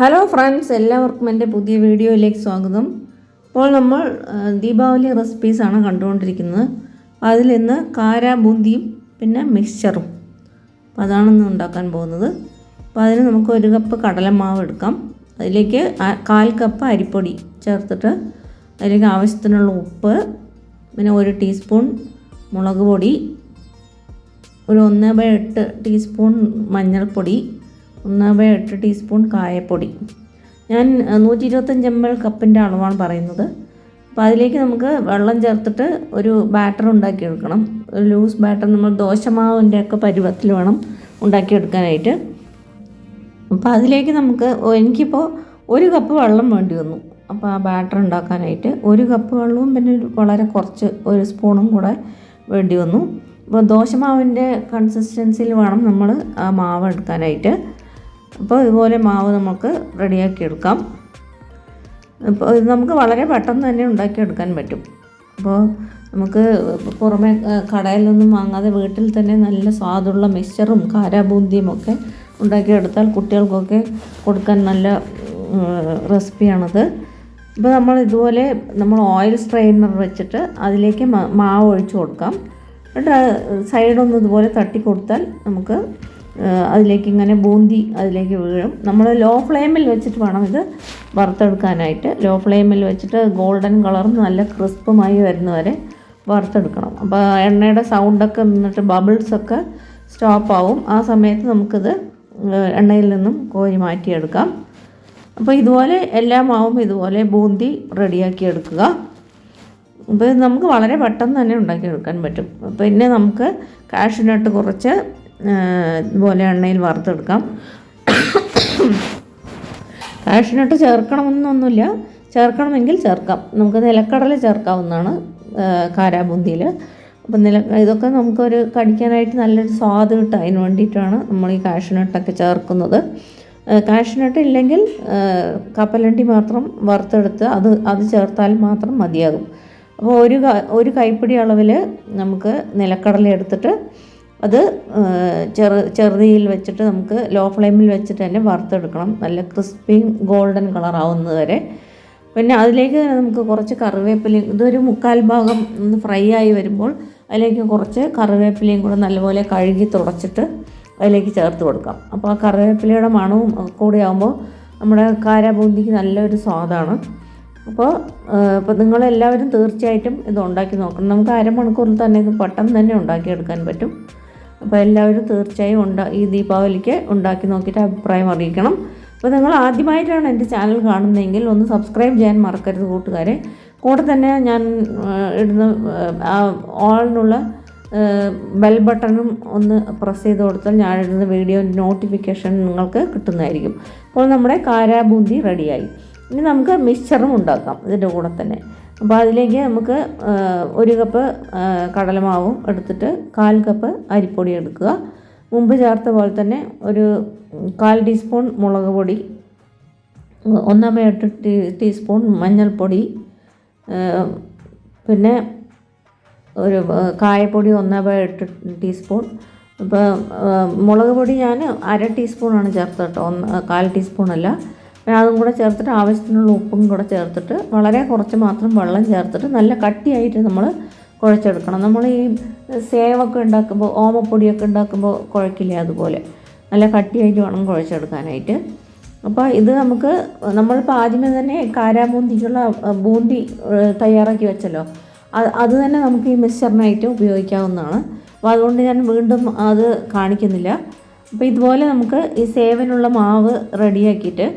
Hello friends, എല്ലാവർക്കും എൻ്റെ പുതിയ വീഡിയോയിലേക്ക് സ്വാഗതം. ഇപ്പോൾ നമ്മൾ ദീപാവലി റെസിപ്പീസാണ് കണ്ടുകൊണ്ടിരിക്കുന്നത്. അതിൽ ഇന്ന് കാര ബൂന്തിയും പിന്നെ മിക്സ്ചറും, അപ്പോൾ അതാണ് ഇന്ന് ഉണ്ടാക്കാൻ പോകുന്നത്. അപ്പോൾ അതിന് നമുക്ക് 1 കപ്പ് കടലമാവ് എടുക്കാം. അതിലേക്ക് 1/4 കപ്പ് അരിപ്പൊടി ചേർത്തിട്ട് അതിലേക്ക് ആവശ്യത്തിനുള്ള ഉപ്പ്, പിന്നെ 1 ടീസ്പൂൺ മുളക് പൊടി, ഒരു 1/8 ടീസ്പൂൺ മഞ്ഞൾപ്പൊടി, 1/8 ടീസ്പൂൺ കായപ്പൊടി. ഞാൻ 125 ml കപ്പിൻ്റെ അളവാണ് പറയുന്നത്. അപ്പോൾ അതിലേക്ക് നമുക്ക് വെള്ളം ചേർത്തിട്ട് ഒരു ബാറ്റർ ഉണ്ടാക്കിയെടുക്കണം. ഒരു ലൂസ് ബാറ്റർ, നമ്മൾ ദോശമാവിൻ്റെ ഒക്കെ പരുവത്തിൽ വേണം ഉണ്ടാക്കിയെടുക്കാനായിട്ട്. അപ്പോൾ അതിലേക്ക് എനിക്കിപ്പോൾ 1 കപ്പ് വെള്ളം വേണ്ടി വന്നു. അപ്പോൾ ആ ബാറ്റർ ഉണ്ടാക്കാനായിട്ട് 1 കപ്പ് വെള്ളവും പിന്നെ വളരെ കുറച്ച് 1 സ്പൂണും കൂടെ വേണ്ടി വന്നു. അപ്പോൾ ദോശമാവിൻ്റെ കൺസിസ്റ്റൻസിയിൽ വേണം നമ്മൾ ആ മാവ് എടുക്കാനായിട്ട്. അപ്പോൾ ഇതുപോലെ മാവ് നമുക്ക് റെഡിയാക്കി എടുക്കാം. അപ്പോൾ ഇത് നമുക്ക് വളരെ പെട്ടെന്ന് തന്നെ ഉണ്ടാക്കിയെടുക്കാൻ പറ്റും. അപ്പോൾ നമുക്ക് പുറമെ കടയിലൊന്നും വാങ്ങാതെ വീട്ടിൽ തന്നെ നല്ല സ്വാദുള്ള മിക്സ്ചറും കാരാബൂന്തിയും ഒക്കെ ഉണ്ടാക്കിയെടുത്താൽ കുട്ടികൾക്കൊക്കെ കൊടുക്കാൻ നല്ല റെസിപ്പിയാണത്. ഇപ്പോൾ ഇതുപോലെ ഓയിൽ സ്ട്രെയിനർ വെച്ചിട്ട് അതിലേക്ക് മാവ് ഒഴിച്ച് കൊടുക്കാം. എന്നിട്ട് സൈഡൊന്ന് ഇതുപോലെ തട്ടി കൊടുത്താൽ നമുക്ക് അതിലേക്ക് ഇങ്ങനെ ബൂന്തി അതിലേക്ക് വീഴും. നമ്മൾ ലോ ഫ്ലെയിമിൽ വെച്ചിട്ട് വേണം ഇത് വറുത്തെടുക്കാനായിട്ട്. ലോ ഫ്ലെയിമിൽ വെച്ചിട്ട് ഗോൾഡൻ കളറും നല്ല ക്രിസ്പുമായി വരുന്നവരെ വറുത്തെടുക്കണം. അപ്പോൾ എണ്ണയുടെ സൗണ്ടൊക്കെ നിന്നിട്ട് ബബിൾസൊക്കെ സ്റ്റോപ്പാവും. ആ സമയത്ത് നമുക്കിത് എണ്ണയിൽ നിന്നും കോരി മാറ്റിയെടുക്കാം. അപ്പോൾ ഇതുപോലെ എല്ലാ മാവും ഇതുപോലെ ബൂന്തി റെഡിയാക്കി എടുക്കുക. അപ്പോൾ ഇത് നമുക്ക് വളരെ പെട്ടെന്ന് തന്നെ ഉണ്ടാക്കിയെടുക്കാൻ പറ്റും. പിന്നെ നമുക്ക് കാഷ്യൂനട്ട് കുറച്ച് ഇതുപോലെ എണ്ണയിൽ വറുത്തെടുക്കാം. കാഷ്യൂനട്ട് ചേർക്കണമെന്നൊന്നുമില്ല, ചേർക്കണമെങ്കിൽ ചേർക്കാം. നമുക്ക് നിലക്കടല ചേർക്കാവുന്നതാണ് കാരാബൂന്തിയിൽ. അപ്പം ഇതൊക്കെ നമുക്കൊരു കടിക്കാനായിട്ട് നല്ലൊരു സ്വാദ് കിട്ടും. അതിന് വേണ്ടിയിട്ടാണ് നമ്മൾ ഈ കാഷ്യൂനട്ടൊക്കെ ചേർക്കുന്നത്. കാഷ്യൂനട്ട് ഇല്ലെങ്കിൽ കപ്പലണ്ടി മാത്രം വറുത്തെടുത്ത് അത് ചേർത്താൽ മാത്രം മതിയാകും. അപ്പോൾ ഒരു കൈപ്പിടി അളവിൽ നമുക്ക് നിലക്കടല എടുത്തിട്ട് അത് ചെറുതീയിൽ വെച്ചിട്ട് നമുക്ക് ലോ ഫ്ലെയിമിൽ വെച്ചിട്ട് തന്നെ വറുത്തെടുക്കണം, നല്ല ക്രിസ്പി ഗോൾഡൻ കളറാവുന്നത് വരെ. പിന്നെ അതിലേക്ക് നമുക്ക് കുറച്ച് കറിവേപ്പിലയും, ഇതൊരു 1/4 ഭാഗം ഒന്ന് ഫ്രൈ ആയി വരുമ്പോൾ അതിലേക്ക് കുറച്ച് കറിവേപ്പിലയും കൂടെ നല്ലപോലെ കഴുകി തുടച്ചിട്ട് അതിലേക്ക് ചേർത്ത് കൊടുക്കാം. അപ്പോൾ ആ കറിവേപ്പിലയുടെ മണവും കൂടെ ആകുമ്പോൾ നമ്മുടെ കാരാബൂന്തിക്ക് നല്ലൊരു സ്വാദാണ്. അപ്പോൾ നിങ്ങളെല്ലാവരും തീർച്ചയായിട്ടും ഇത് ഉണ്ടാക്കി നോക്കണം. നമുക്ക് അരമണിക്കൂറിൽ തന്നെ ഇത് പെട്ടെന്ന് തന്നെ ഉണ്ടാക്കിയെടുക്കാൻ പറ്റും. അപ്പോൾ എല്ലാവരും തീർച്ചയായും ഈ ദീപാവലിക്ക് ഉണ്ടാക്കി നോക്കിയിട്ട് അഭിപ്രായം അറിയിക്കണം. അപ്പോൾ നിങ്ങൾ ആദ്യമായിട്ടാണ് എൻ്റെ ചാനൽ കാണുന്നതെങ്കിൽ ഒന്ന് സബ്സ്ക്രൈബ് ചെയ്യാൻ മറക്കരുത് കൂട്ടുകാരെ. കൂടെ തന്നെ ഞാൻ ഇടുന്ന ഓളിനുള്ള ബെൽ ബട്ടണും ഒന്ന് പ്രസ് ചെയ്ത് കൊടുത്താൽ ഞാൻ ഇടുന്ന വീഡിയോ നോട്ടിഫിക്കേഷൻ നിങ്ങൾക്ക് കിട്ടുന്നതായിരിക്കും. അപ്പോൾ നമ്മുടെ കാരാബൂന്തി റെഡിയായി. ഇനി നമുക്ക് മിക്സ്ചറും ഉണ്ടാക്കാം ഇതിൻ്റെ കൂടെ തന്നെ. അപ്പോൾ അതിലേക്ക് നമുക്ക് 1 കപ്പ് കടലമാവും എടുത്തിട്ട് 1/4 കപ്പ് അരിപ്പൊടി എടുക്കുക. മുമ്പ് ചേർത്ത പോലെ തന്നെ ഒരു 1/4 ടീസ്പൂൺ മുളക് പൊടി, 1/8 ടീസ്പൂൺ മഞ്ഞൾപ്പൊടി, പിന്നെ ഒരു കായപ്പൊടി 1/8 ടീസ്പൂൺ. ഇപ്പോൾ മുളക് പൊടി ഞാൻ 1/2 ടീസ്പൂണാണ് ചേർത്തത് കേട്ടോ, 1/4 ടീസ്പൂണല്ല. അതും കൂടെ ചേർത്തിട്ട് ആവശ്യത്തിനുള്ള ഉപ്പും കൂടെ ചേർത്തിട്ട് വളരെ കുറച്ച് മാത്രം വെള്ളം ചേർത്തിട്ട് നല്ല കട്ടിയായിട്ട് നമ്മൾ കുഴച്ചെടുക്കണം. നമ്മൾ ഈ സേവൊക്കെ ഉണ്ടാക്കുമ്പോൾ, ഓമപ്പൊടിയൊക്കെ ഉണ്ടാക്കുമ്പോൾ കുഴക്കില്ലേ, അതുപോലെ നല്ല കട്ടിയായിട്ട് വേണം കുഴച്ചെടുക്കാനായിട്ട്. അപ്പോൾ ഇത് നമ്മളിപ്പോൾ ആദ്യമേ തന്നെ കാരാബൂന്തിക്കുള്ള ബൂന്തി തയ്യാറാക്കി വെച്ചല്ലോ, അത് തന്നെ നമുക്ക് ഈ മിക്സ്ചറിനായിട്ട് ഉപയോഗിക്കാവുന്നതാണ്. അപ്പോൾ അതുകൊണ്ട് ഞാൻ വീണ്ടും അത് കാണിക്കുന്നില്ല. അപ്പോൾ ഇതുപോലെ നമുക്ക് ഈ സേവനുള്ള മാവ് റെഡിയാക്കിയിട്ട്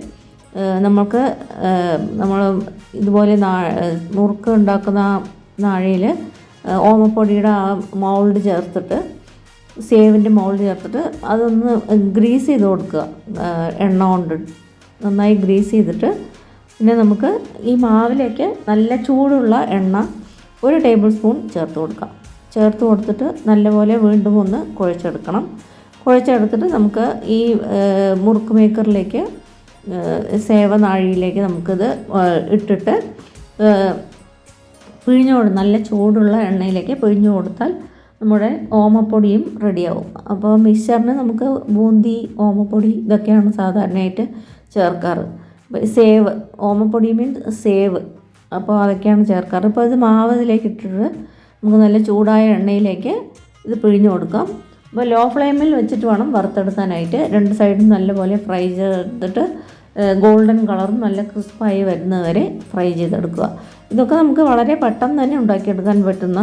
നമ്മൾ ഇതുപോലെ നുറുക്ക് ഉണ്ടാക്കുന്ന നാഴയിൽ ഓമപ്പൊടിയുടെ ആ മൗൾഡ് ചേർത്തിട്ട്, സേവിൻ്റെ മൗൾഡ് ചേർത്തിട്ട് അതൊന്ന് ഗ്രീസ് ചെയ്ത് കൊടുക്കുക. എണ്ണ കൊണ്ട് നന്നായി ഗ്രീസ് ചെയ്തിട്ട് പിന്നെ നമുക്ക് ഈ മാവിലേക്ക് നല്ല ചൂടുള്ള എണ്ണ 1 ടേബിൾ സ്പൂൺ ചേർത്ത് കൊടുക്കാം. ചേർത്ത് കൊടുത്തിട്ട് നല്ലപോലെ വീണ്ടും ഒന്ന് കുഴച്ചെടുക്കണം. കുഴച്ചെടുത്തിട്ട് നമുക്ക് ഈ മുറുക്ക് മേക്കറിലേക്ക്, സേവനാഴിയിലേക്ക് നമുക്കിത് ഇട്ടിട്ട് നല്ല ചൂടുള്ള എണ്ണയിലേക്ക് പിഴിഞ്ഞു കൊടുത്താൽ നമ്മുടെ ഓമപ്പൊടിയും റെഡിയാവും. അപ്പോൾ മിക്സ്ചറിന് നമുക്ക് ബൂന്തി, ഓമപ്പൊടി ഇതൊക്കെയാണ് സാധാരണയായിട്ട് ചേർക്കാറ്. സേവ്, ഓമപ്പൊടി മീൻസ് സേവ്, അപ്പോൾ അതൊക്കെയാണ് ചേർക്കാറ്. അപ്പോൾ ഇത് മാവ് ഇതിലേക്ക് ഇട്ടിട്ട് നമുക്ക് നല്ല ചൂടായ എണ്ണയിലേക്ക് ഇത് പിഴിഞ്ഞ് കൊടുക്കാം. അപ്പോൾ ലോ ഫ്ലെയിമിൽ വെച്ചിട്ട് വേണം വറുത്തെടുക്കാനായിട്ട്. രണ്ട് സൈഡും നല്ലപോലെ ഫ്രൈ ചെയ്തിട്ട് ഗോൾഡൻ കളറും നല്ല ക്രിസ്പായി വരുന്നത് വരെ ഫ്രൈ ചെയ്തെടുക്കുക. ഇതൊക്കെ നമുക്ക് വളരെ പെട്ടെന്ന് തന്നെ ഉണ്ടാക്കിയെടുക്കാൻ പറ്റുന്ന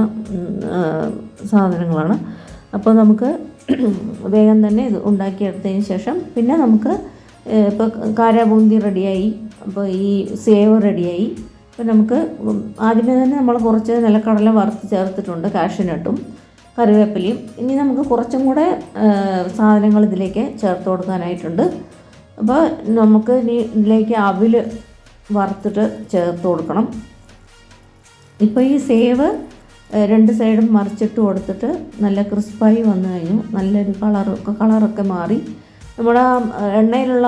സാധനങ്ങളാണ്. അപ്പോൾ നമുക്ക് വേഗം തന്നെ ഇത് ഉണ്ടാക്കിയെടുത്തതിന് ശേഷം പിന്നെ നമുക്ക് ഇപ്പോൾ കാരാബൂന്തി റെഡിയായി, അപ്പോൾ ഈ സേവ് റെഡിയായി. അപ്പോൾ നമുക്ക് ആദ്യമേ തന്നെ നമ്മൾ കുറച്ച് നിലക്കടല വറുത്ത് ചേർത്തിട്ടുണ്ട്, കാഷ്യൂനട്ടും കറിവേപ്പിലയും. ഇനി നമുക്ക് കുറച്ചും കൂടെ സാധനങ്ങൾ ഇതിലേക്ക് ചേർത്ത് കൊടുക്കാനായിട്ടുണ്ട്. അപ്പോൾ നമുക്ക് ഇനി ഇതിലേക്ക് അവിൽ വറുത്തിട്ട് ചേർത്ത് കൊടുക്കണം. ഇപ്പോൾ ഈ സേവ് രണ്ട് സൈഡും മറിച്ചിട്ട് കൊടുത്തിട്ട് നല്ല ക്രിസ്പായി വന്നു കഴിഞ്ഞു. നല്ലൊരു കളറൊക്കെ മാറി നമ്മുടെ എണ്ണയിലുള്ള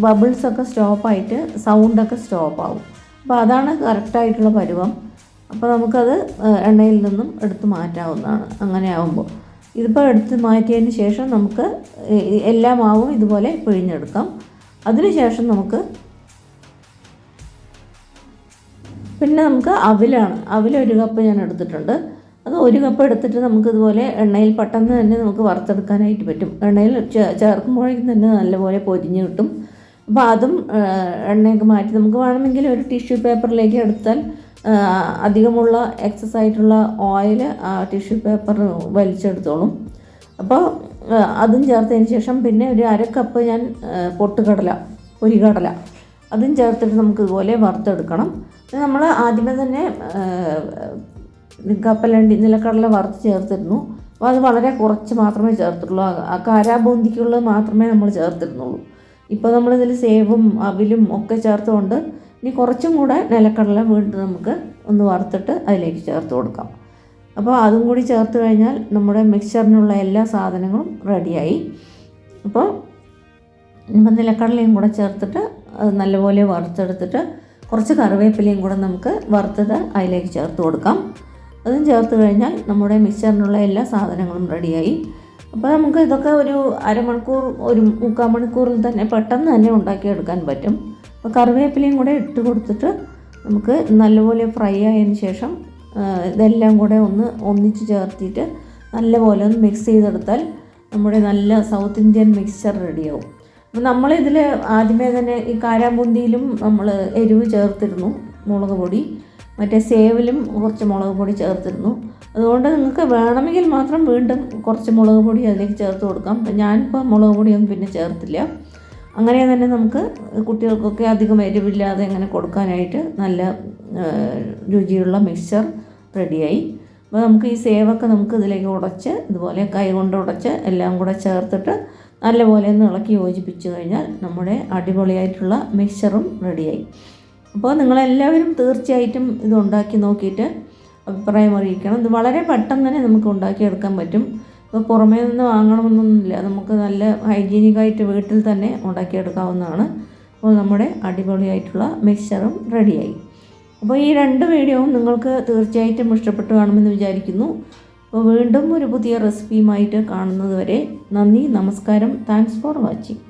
ബബിൾസൊക്കെ സ്റ്റോപ്പായിട്ട് സൗണ്ടൊക്കെ സ്റ്റോപ്പാവും. അപ്പോൾ അതാണ് കറക്റ്റായിട്ടുള്ള പരുവം. അപ്പോൾ നമുക്കത് എണ്ണയിൽ നിന്നും എടുത്ത് മാറ്റാവുന്നതാണ് അങ്ങനെ ആകുമ്പോൾ. ഇതിപ്പോൾ എടുത്ത് മാറ്റിയതിന് ശേഷം നമുക്ക് എല്ലാ മാവും ഇതുപോലെ പിഴിഞ്ഞെടുക്കാം. അതിനുശേഷം നമുക്ക് അവിൽ 1 കപ്പ് ഞാൻ എടുത്തിട്ടുണ്ട്. അത് 1 കപ്പ് എടുത്തിട്ട് നമുക്കിതുപോലെ എണ്ണയിൽ പെട്ടെന്ന് തന്നെ നമുക്ക് വറുത്തെടുക്കാനായിട്ട് പറ്റും. എണ്ണയിൽ ചേർക്കുമ്പോഴേക്കും തന്നെ നല്ലപോലെ പൊരിഞ്ഞ് കിട്ടും. അപ്പോൾ അതും എണ്ണയൊക്കെ മാറ്റി നമുക്ക് വേണമെങ്കിൽ ഒരു ടിഷ്യൂ പേപ്പറിലേക്ക് എടുത്താൽ അധികമുള്ള എക്സസ് ആയിട്ടുള്ള ഓയിൽ ആ ടിഷ്യൂ പേപ്പർ വലിച്ചെടുത്തോളും. അപ്പോൾ അതും ചേർത്തതിന് ശേഷം പിന്നെ ഒരു 1/2 കപ്പ് ഞാൻ പൊരിക്കടല അതും ചേർത്തിട്ട് നമുക്കിതുപോലെ വറുത്തെടുക്കണം. നമ്മൾ ആദ്യമേ തന്നെ കപ്പലണ്ടി നിലക്കടല വറുത്ത് ചേർത്തിരുന്നു. അപ്പോൾ അത് വളരെ കുറച്ച് മാത്രമേ ചേർത്തിട്ടുള്ളൂ. ആ കാരാബൂന്തിക്കുള്ളത് മാത്രമേ നമ്മൾ ചേർത്തിരുന്നുള്ളൂ. ഇപ്പോൾ നമ്മളിതിൽ സേവും അവിലും ഒക്കെ ചേർത്തുകൊണ്ട് ഇനി കുറച്ചും കൂടെ നിലക്കടല വീണ്ടും നമുക്ക് ഒന്ന് വറുത്തിട്ട് അതിലേക്ക് ചേർത്ത് കൊടുക്കാം. അപ്പോൾ അതും കൂടി ചേർത്ത് കഴിഞ്ഞാൽ നമ്മുടെ മിക്സ്ചറിനുള്ള എല്ലാ സാധനങ്ങളും റെഡിയായി. അപ്പോൾ നിലക്കടലയും കൂടെ ചേർത്തിട്ട് അത് നല്ലപോലെ വറുത്തെടുത്തിട്ട് കുറച്ച് കറിവേപ്പിലയും കൂടെ നമുക്ക് വറുത്തിട്ട് അതിലേക്ക് ചേർത്ത് കൊടുക്കാം. അതും ചേർത്ത് കഴിഞ്ഞാൽ നമ്മുടെ മിക്സ്ചറിനുള്ള എല്ലാ സാധനങ്ങളും റെഡിയായി. അപ്പോൾ നമുക്ക് ഇതൊക്കെ ഒരു അരമണിക്കൂർ 3/4 മണിക്കൂറിൽ തന്നെ പെട്ടെന്ന് തന്നെ ഉണ്ടാക്കിയെടുക്കാൻ പറ്റും. അപ്പോൾ കറിവേപ്പിലയും കൂടെ ഇട്ട് കൊടുത്തിട്ട് നമുക്ക് നല്ലപോലെ ഫ്രൈ ആയതിന് ശേഷം ഇതെല്ലാം കൂടെ ഒന്നിച്ച് ചേർത്തിട്ട് നല്ലപോലെ ഒന്ന് മിക്സ് ചെയ്തെടുത്താൽ നമ്മുടെ നല്ല സൗത്ത് ഇന്ത്യൻ മിക്സ്ചർ റെഡിയാവും. അപ്പോൾ നമ്മളിതിൽ ആദ്യമേ തന്നെ ഈ കാരാബൂന്തിയിലും നമ്മൾ എരിവ് ചേർത്തിരുന്നു, മുളക് പൊടി, മറ്റേ സേവിലും കുറച്ച് മുളക് പൊടി ചേർത്തിരുന്നു. അതുകൊണ്ട് നിങ്ങൾക്ക് വേണമെങ്കിൽ മാത്രം വീണ്ടും കുറച്ച് മുളക് പൊടി അതിലേക്ക് ചേർത്ത് കൊടുക്കാം. ഞാനിപ്പോൾ മുളക് പൊടിയൊന്നും പിന്നെ ചേർത്തില്ല. അങ്ങനെ തന്നെ നമുക്ക് കുട്ടികൾക്കൊക്കെ അധികം എരിവില്ലാതെ അങ്ങനെ കൊടുക്കാനായിട്ട് നല്ല രുചിയുള്ള മിക്സ്ചർ റെഡിയായി. അപ്പോൾ നമുക്ക് ഈ സേവൊക്കെ നമുക്ക് ഇതിലേക്ക് ഉടച്ച് ഇതുപോലെ കൈ കൊണ്ട് ഉടച്ച് എല്ലാം കൂടെ ചേർത്തിട്ട് നല്ലപോലെ ഒന്ന് ഇളക്കി യോജിപ്പിച്ച് കഴിഞ്ഞാൽ നമ്മുടെ അടിപൊളിയായിട്ടുള്ള മിക്സ്ചറും റെഡിയായി. അപ്പോൾ നിങ്ങളെല്ലാവരും തീർച്ചയായിട്ടും ഇത് ഉണ്ടാക്കി നോക്കിയിട്ട് അഭിപ്രായം അറിയിക്കണം. ഇത് വളരെ പെട്ടെന്ന് തന്നെ നമുക്ക് ഉണ്ടാക്കിയെടുക്കാൻ പറ്റും. ഇപ്പോൾ പുറമേ നിന്ന് വാങ്ങണമെന്നൊന്നുമില്ല, നമുക്ക് നല്ല ഹൈജീനിക്കായിട്ട് വീട്ടിൽ തന്നെ ഉണ്ടാക്കിയെടുക്കാവുന്നതാണ്. അപ്പോൾ നമ്മുടെ അടിപൊളിയായിട്ടുള്ള മിക്സ്ചറും റെഡിയായി. അപ്പോൾ ഈ 2 വീഡിയോവും നിങ്ങൾക്ക് തീർച്ചയായിട്ടും ഇഷ്ടപ്പെട്ടു കാണുമെന്ന് വിചാരിക്കുന്നു. അപ്പോൾ വീണ്ടും ഒരു പുതിയ റെസിപ്പിയുമായിട്ട് കാണുന്നത് വരെ നന്ദി, നമസ്കാരം. Thanks for watching.